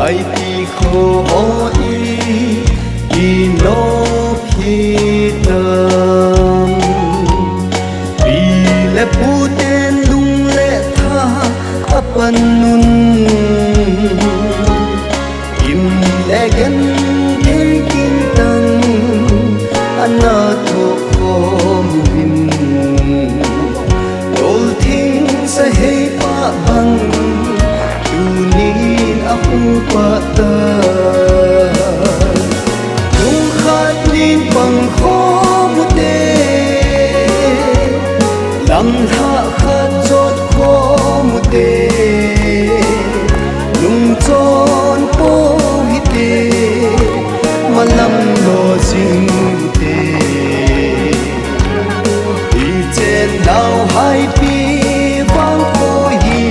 hai pi kho i no phi tam pi le pu ten lung le tha apan nun im le gen kin tang ana tho khom bin dol thing sa hey pa bang tunin aku pata lung khat nin pang khom te lam tha khat chot khom te lung chon po hi te malam lo jing te i chen now hai pi vang ko hi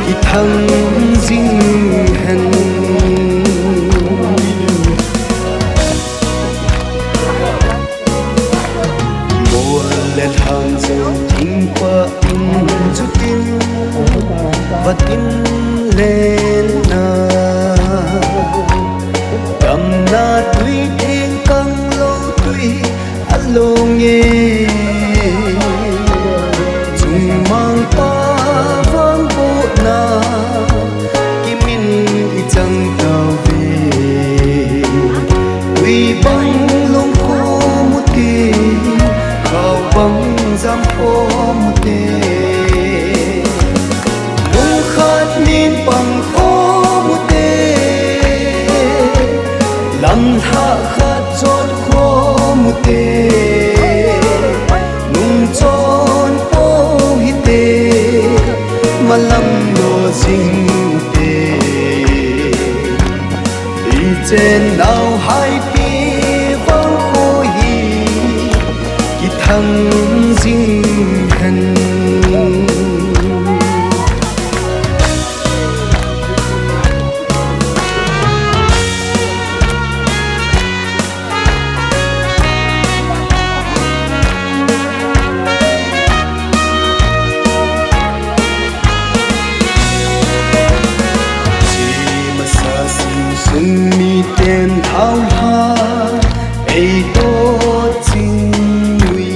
ki thang jing hen mol le thang jong ting pa in chu tin vat in len na cầm na tui thiên căng lâu tui along ye chung mang pa vang bộ na kimin i chang tao về tui bang long kho mu te khao bang giam kho mu te lung khat nin pang kho mu te lam tha khat chot kho mu te nung chon po hi te malam lo jing te i chen now hai pi vang ko hi ki thang jing hen sung mi ten thao ha ei to ching nui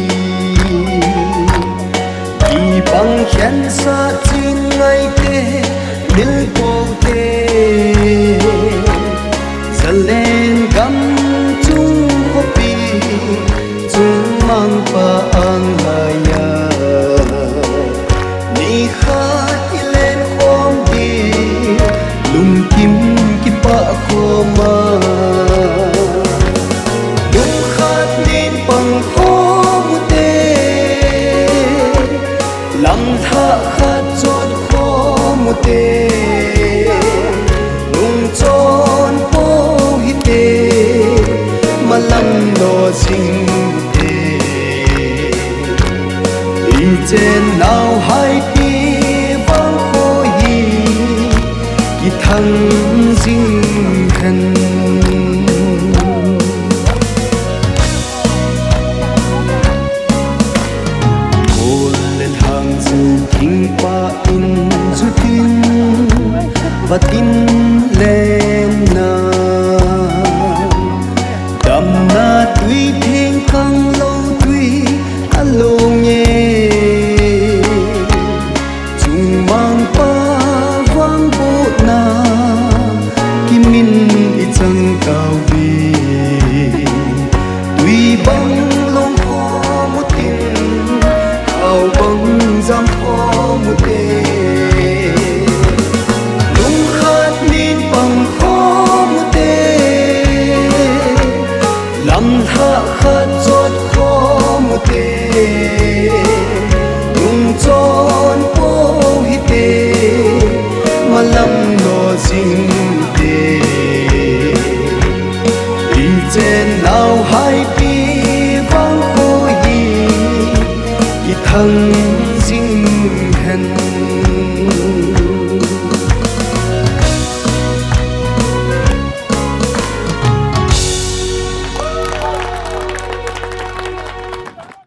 ki bang khen sa chin ngai te mil po te zalen gam chung ho pi chung mang pa ang la ya ni kha ilen khom di lung kim pa khoma lung khat nin pang khom te lam tha khat chot khom te lung chon po hi te malam lo jing te i chen now hai pi vang ko hi ki thang jing hen mol lên hàng dù kinh pa in chu tin và tin lên na đam na tui thiên căng lâu tui along ye chung mang pa vang bộ na kimin i chang tao vi tui bang long kho mu tin khao bang giam kho mu te lung khat nin pang kho mu te lam tha khat chot kho mu te lung chon po hi te malam lo jing te i chen now hai pi vang ko hi ki thang